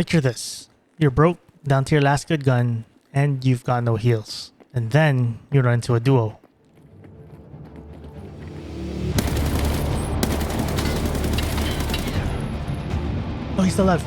Picture this. You're broke, down to your last good gun, and you've got no heals. And then you run into a duo. Oh, he's still alive.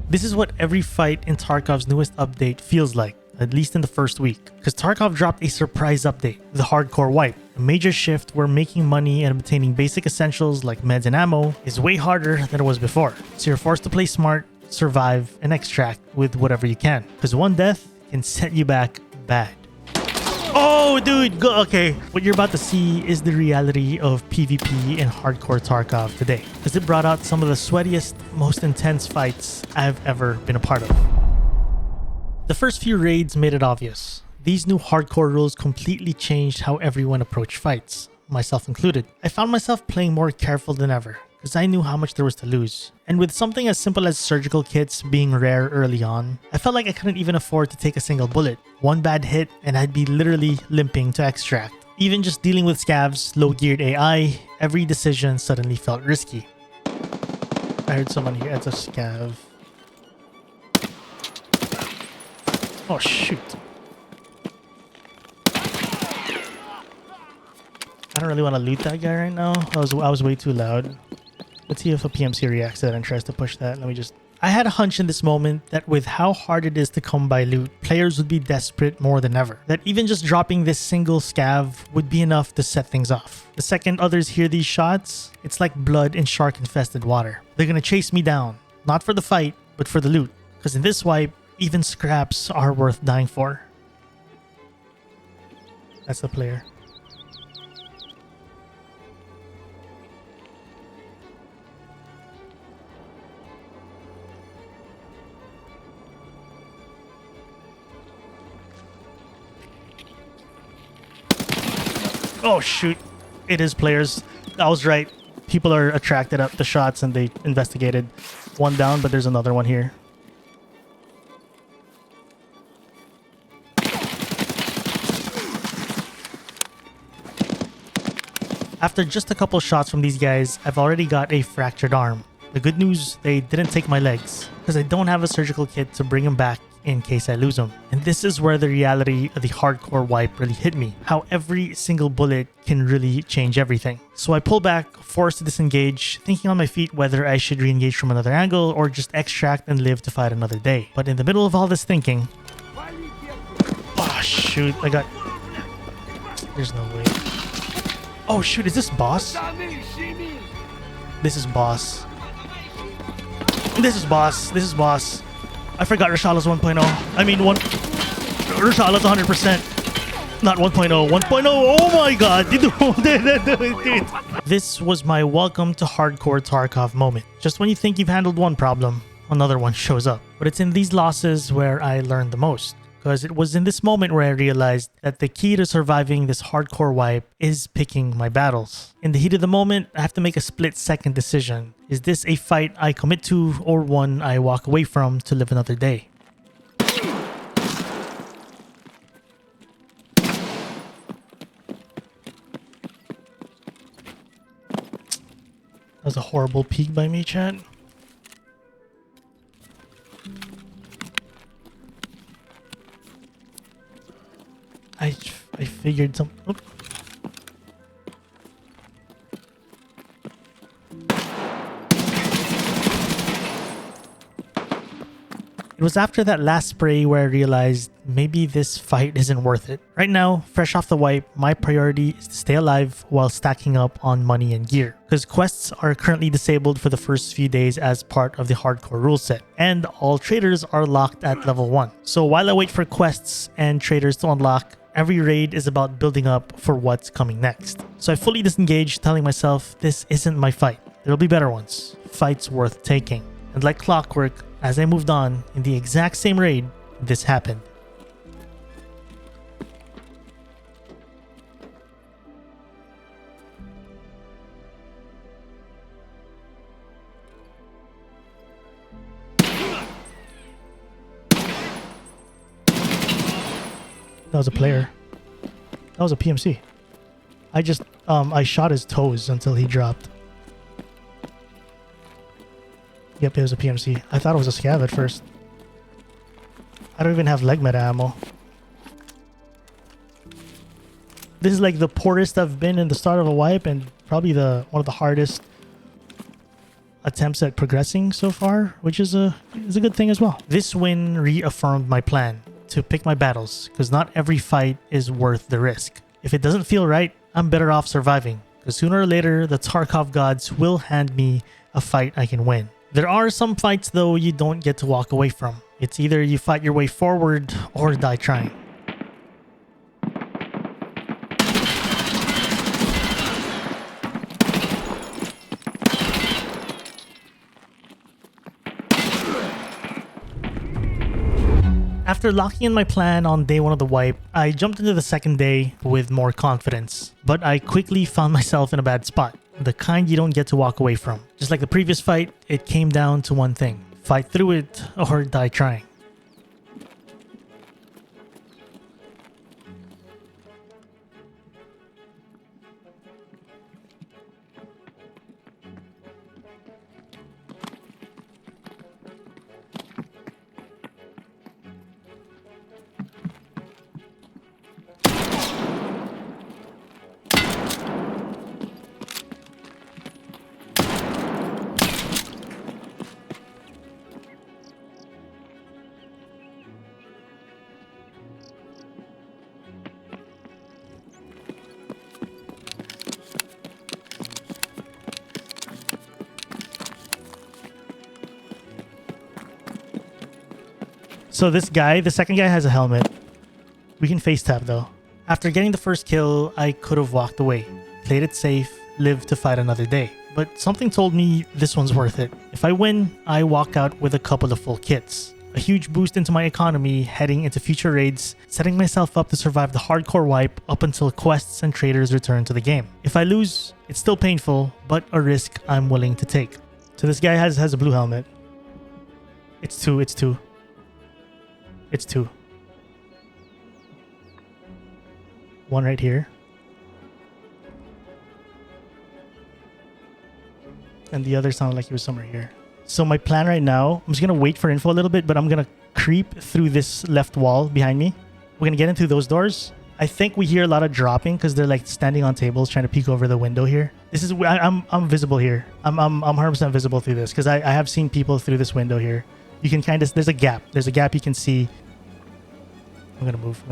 This is what every fight in Tarkov's newest update feels like, at least in the first week. Because Tarkov dropped a surprise update, the Hardcore Wipe, a major shift where making money and obtaining basic essentials like meds and ammo is way harder than it was before. So you're forced to play smart, survive, and extract with whatever you can. Because one death can set you back bad. Oh, dude, go. Okay, what you're about to see is the reality of PvP in Hardcore Tarkov today, because it brought out some of the sweatiest, most intense fights I've ever been a part of. The first few raids made it obvious. These new hardcore rules completely changed how everyone approached fights, myself included. I found myself playing more careful than ever, because I knew how much there was to lose. And with something as simple as surgical kits being rare early on, I felt like I couldn't even afford to take a single bullet. One bad hit and I'd be literally limping to extract. Even just dealing with scavs, low-geared AI, every decision suddenly felt risky. I heard someone here. It's a scav. Oh shoot. I don't really want to loot that guy right now. I was way too loud. Let's see if a PMC reacts to that and tries to push that. Let me just... I had a hunch in this moment that with how hard it is to come by loot, players would be desperate more than ever. That even just dropping this single scav would be enough to set things off. The second others hear these shots, it's like blood in shark-infested water. They're gonna chase me down. Not for the fight, but for the loot. Because in this wipe, even scraps are worth dying for. That's the player. Oh shoot, it is players. I was right. People are attracted up the shots and they investigated. One down, but there's another one here. After just a couple shots from these guys, I've already got a fractured arm. The good news, they didn't take my legs, because I don't have a surgical kit to bring them back in case I lose them. And this is where the reality of the hardcore wipe really hit me. How every single bullet can really change everything. So I pull back, forced to disengage, thinking on my feet whether I should re-engage from another angle or just extract and live to fight another day. But in the middle of all this thinking... Oh shoot, I got... There's no way. Oh shoot, is this boss? This is boss. This is boss. This is boss. I forgot Rashala's 1.0. I mean, Rashala's 100%. Not 1.0. 1.0. Oh my god. This was my welcome to hardcore Tarkov moment. Just when you think you've handled one problem, another one shows up. But it's in these losses where I learned the most. Because it was in this moment where I realized that the key to surviving this hardcore wipe is picking my battles. In the heat of the moment, I have to make a split-second decision. Is this a fight I commit to or one I walk away from to live another day? That was a horrible peek by me, chat. I figured some... Oops. It was after that last spray where I realized maybe this fight isn't worth it. Right now, fresh off the wipe, my priority is to stay alive while stacking up on money and gear. Because quests are currently disabled for the first few days as part of the hardcore rule set. And all traders are locked at level 1. So while I wait for quests and traders to unlock, every raid is about building up for what's coming next. So I fully disengaged, telling myself this isn't my fight. There'll be better ones. Fights worth taking. And like clockwork, as I moved on, in the exact same raid, this happened. That was a player. That was a PMC. I shot his toes until he dropped. Yep, it was a PMC. I thought it was a scav at first. I don't even have leg meta ammo. This is like the poorest I've been in the start of a wipe, and probably one of the hardest attempts at progressing so far, which is a good thing as well. This win reaffirmed my plan to pick my battles, because not every fight is worth the risk. If it doesn't feel right, I'm better off surviving, because sooner or later the Tarkov gods will hand me a fight I can win. There are some fights though you don't get to walk away from. It's either you fight your way forward or die trying. After locking in my plan on day one of the wipe, I jumped into the second day with more confidence. But I quickly found myself in a bad spot. The kind you don't get to walk away from. Just like the previous fight, it came down to one thing. Fight through it or die trying. So this guy, the second guy has a helmet. We can face tap though. After getting the first kill, I could have walked away, played it safe, lived to fight another day. But something told me this one's worth it. If I win, I walk out with a couple of full kits. A huge boost into my economy heading into future raids, setting myself up to survive the hardcore wipe up until quests and traders return to the game. If I lose, it's still painful, but a risk I'm willing to take. So this guy has a blue helmet. It's two. It's two. One right here. And the other sounded like he was somewhere here. So my plan right now, I'm just going to wait for info a little bit, but I'm going to creep through this left wall behind me. We're going to get into those doors. I think we hear a lot of dropping because they're like standing on tables trying to peek over the window here. This is I'm visible here. I'm 100% visible through this because I have seen people through this window here. You can kind of, there's a gap. There's a gap you can see. I'm going to move.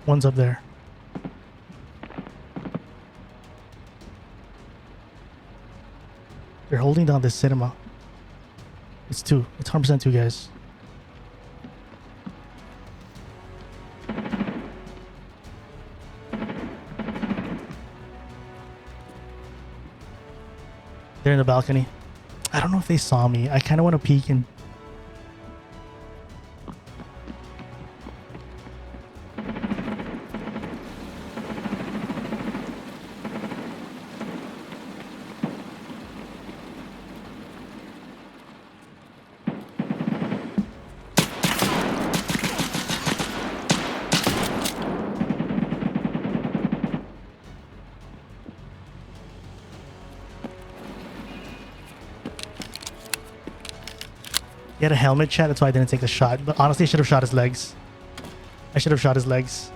One's up there. They're holding down this cinema. It's two. It's 100% two guys. They're in the balcony. I don't know if they saw me. I kind of want to peek and... He had a helmet, chat. That's why I didn't take the shot. But honestly, I should have shot his legs. I should have shot his legs.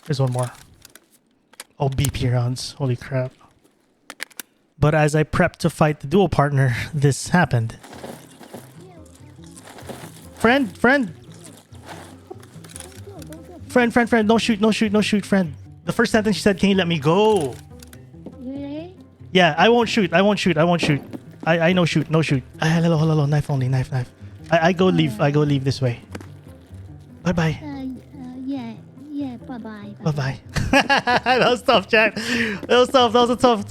There's one more. Oh, BP rounds. Holy crap. But as I prepped to fight the duo partner, this happened. Friend! Don't shoot, friend. The first sentence she said, can you let me go? Really? Yeah, I won't shoot. I no shoot. Hello. Knife only, knife. I go leave this way. Bye-bye. Yeah, bye-bye. Bye-bye. That was tough, chat. That was a tough.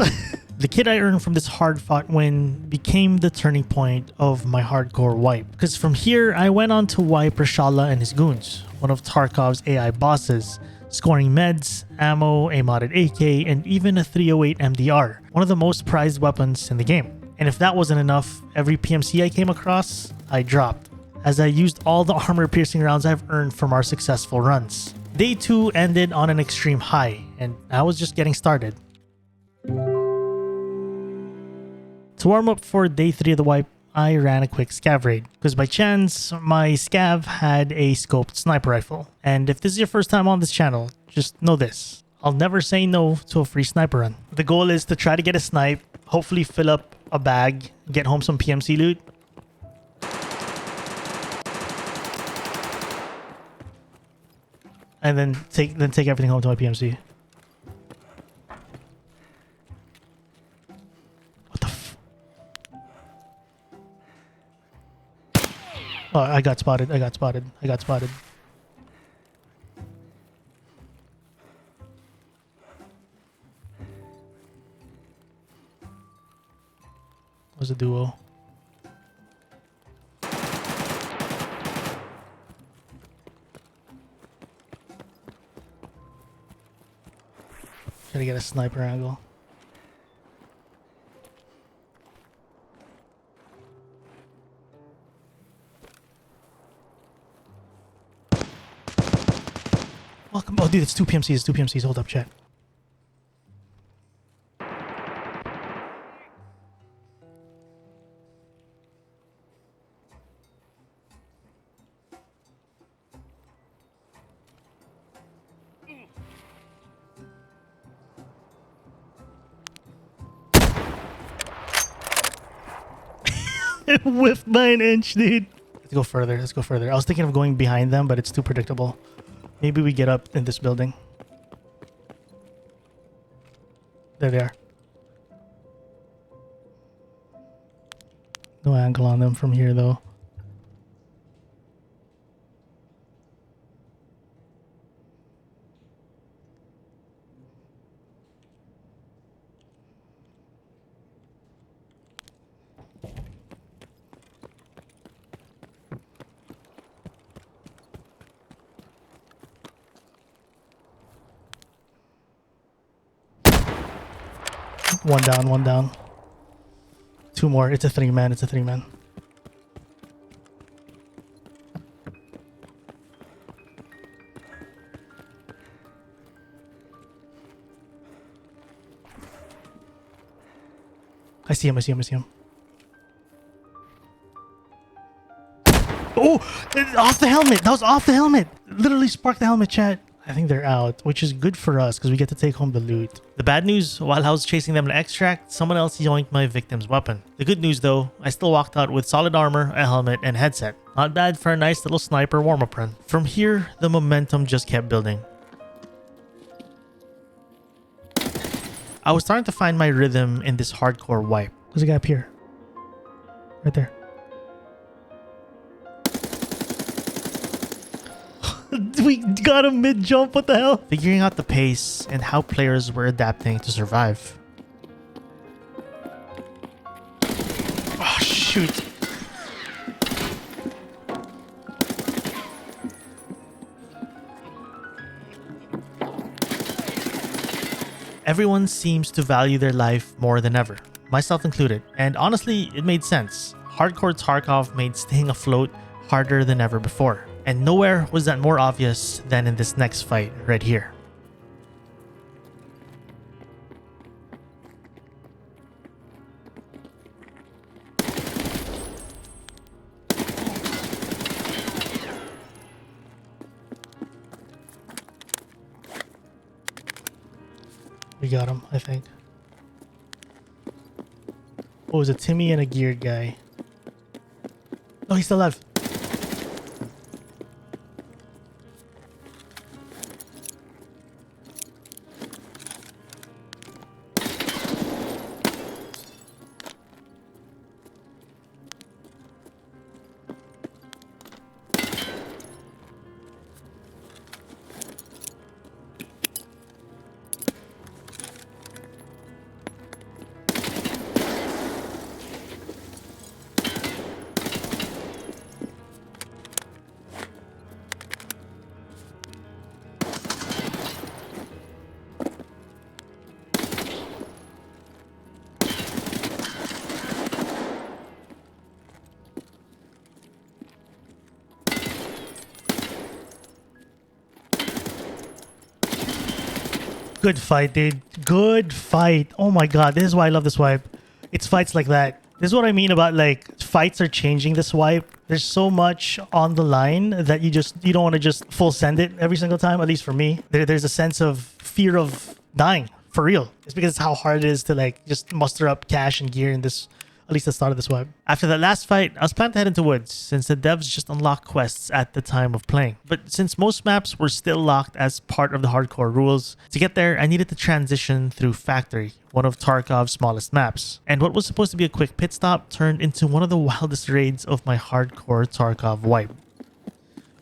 The kit I earned from this hard-fought win became the turning point of my hardcore wipe. Because from here, I went on to wipe Rashala and his goons, one of Tarkov's AI bosses, scoring meds, ammo, a modded AK, and even a 308 MDR, one of the most prized weapons in the game. And if that wasn't enough, every PMC I came across, I dropped, as I used all the armor-piercing rounds I've earned from our successful runs. Day 2 ended on an extreme high, and I was just getting started. To warm up for day 3 of the wipe, I ran a quick scav raid, because by chance, my scav had a scoped sniper rifle. And if this is your first time on this channel, just know this: I'll never say no to a free sniper run. The goal is to try to get a snipe, hopefully fill up a bag, get home some PMC loot, and then take everything home to my PMC. What the f... Oh, I got spotted. Was a duo. Gotta get a sniper angle. Welcome. Oh, dude, it's 2 PMCs. Hold up, chat. It whiffed by an inch, dude. Let's go further. I was thinking of going behind them, but it's too predictable. Maybe we get up in this building. There they are. No angle on them from here, though. One down. 2 more. It's a 3-man. I see him. Oh! Off the helmet! That was off the helmet! Literally sparked the helmet, chat. I think they're out, which is good for us because we get to take home the loot. The bad news, while I was chasing them to extract, someone else yoinked my victim's weapon. The good news though, I still walked out with solid armor, a helmet, and headset. Not bad for a nice little sniper warm-up run. From here, the momentum just kept building. I was starting to find my rhythm in this hardcore wipe. There's a guy up here. Right there. We got him mid-jump, what the hell? Figuring out the pace and how players were adapting to survive. Oh, shoot. Everyone seems to value their life more than ever, myself included. And honestly, it made sense. Hardcore Tarkov made staying afloat harder than ever before. And nowhere was that more obvious than in this next fight right here. We got him, I think. Oh, it was a Timmy and a geared guy. Oh, he's still alive. Good fight, dude. Good fight. Oh my god, this is why I love this wipe. It's fights like that. This is what I mean about like fights are changing this wipe. There's so much on the line that you don't want to just full send it every single time. At least for me, there's a sense of fear of dying for real. It's because it's how hard it is to like just muster up cash and gear in this. At least the start of this wipe. After that last fight, I was planning to head into woods since the devs just unlocked quests at the time of playing. But since most maps were still locked as part of the hardcore rules, to get there I needed to transition through Factory, one of Tarkov's smallest maps. And what was supposed to be a quick pit stop turned into one of the wildest raids of my hardcore Tarkov wipe.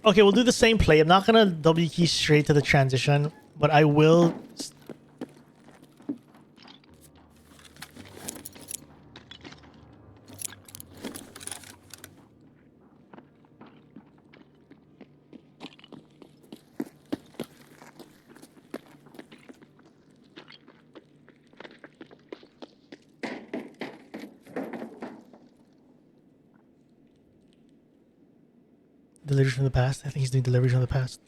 Okay, we'll do the same play. I'm not gonna W key straight to the transition, but I will... Deliveries from the past. I think he's doing deliveries from the past.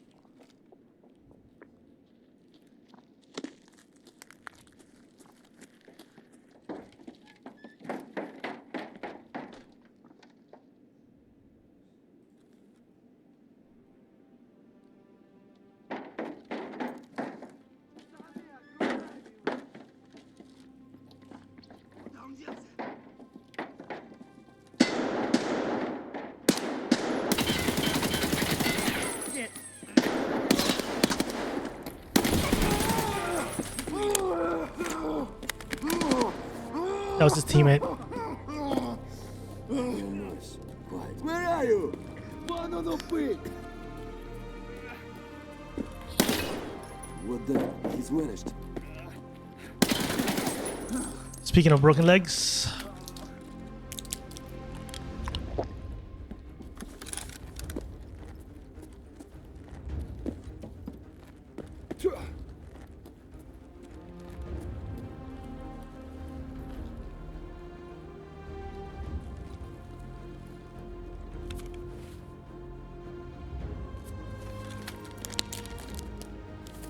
That was his teammate. Where are you? Mano, no quick! What the? He's vanished. Speaking of broken legs,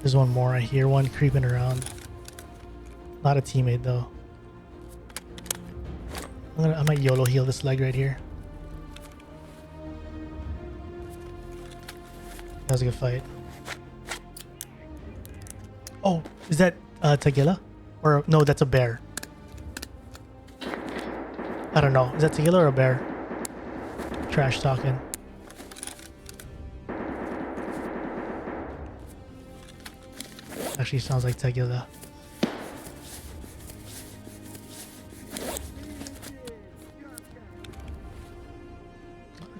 there's one more. I hear one creeping around. Not a teammate though. I might YOLO heal this leg right here. That was a good fight. Oh, is that Tagila? Or no, that's a bear. I don't know. Is that Tagila or a bear? Trash talking. Actually sounds like Tagila.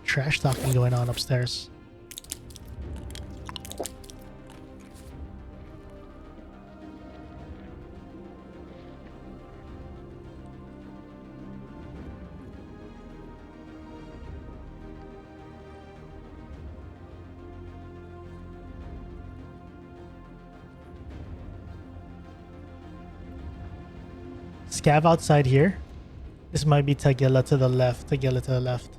Trash talking going on upstairs. Scav outside here. This might be Tagila to the left. Tagila to the left.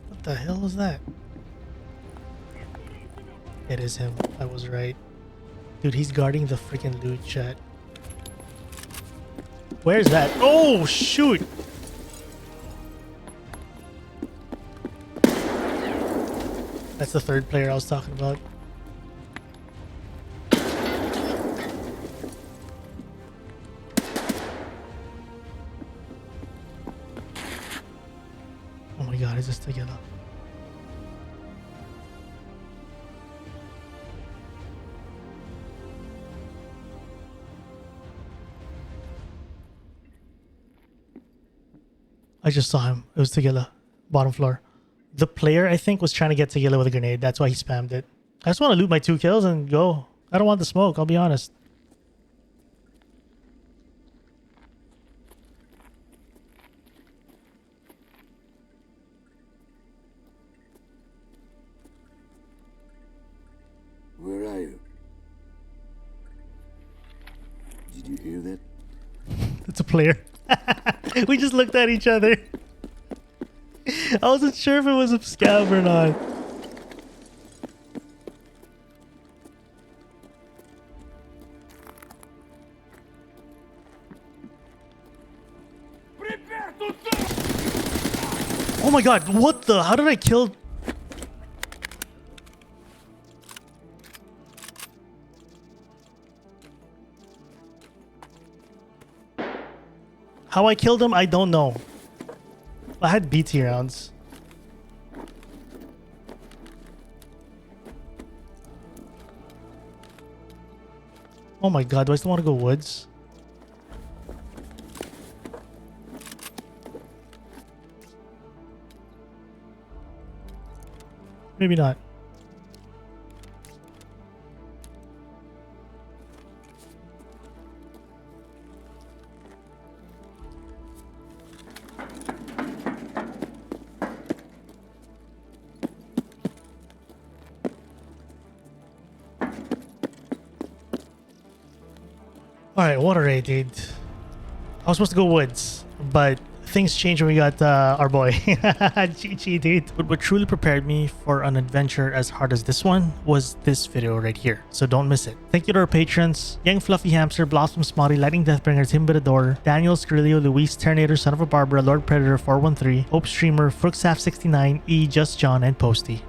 What the hell was that? It is him. I was right. Dude, he's guarding the freaking loot, chat. Where's that? Oh, shoot! That's the third player I was talking about. Oh my god, is this together? I just saw him. It was Tegilla. Bottom floor. The player, I think, was trying to get Tegilla with a grenade. That's why he spammed it. I just want to loot my 2 kills and go. I don't want the smoke, I'll be honest. Where are you? Did you hear that? It's a player. We just looked at each other. I wasn't sure if it was a scab or not. Oh my god, what the? How did I kill? How I killed him, I don't know. I had BT rounds. Oh my god, do I still want to go woods? Maybe not. Alright, water raid, dude. I was supposed to go woods, but things changed when we got our boy. GG, dude. But what truly prepared me for an adventure as hard as this one was this video right here. So don't miss it. Thank you to our patrons: Yang Fluffy Hamster, Blossom Smotty, Lightning Deathbringer, Tim Bitador, Daniel Skrilio, Luis Terminator, Son of a Barbara, Lord Predator 413, Hope Streamer, Frooksaf69, E, Just John, and Posty.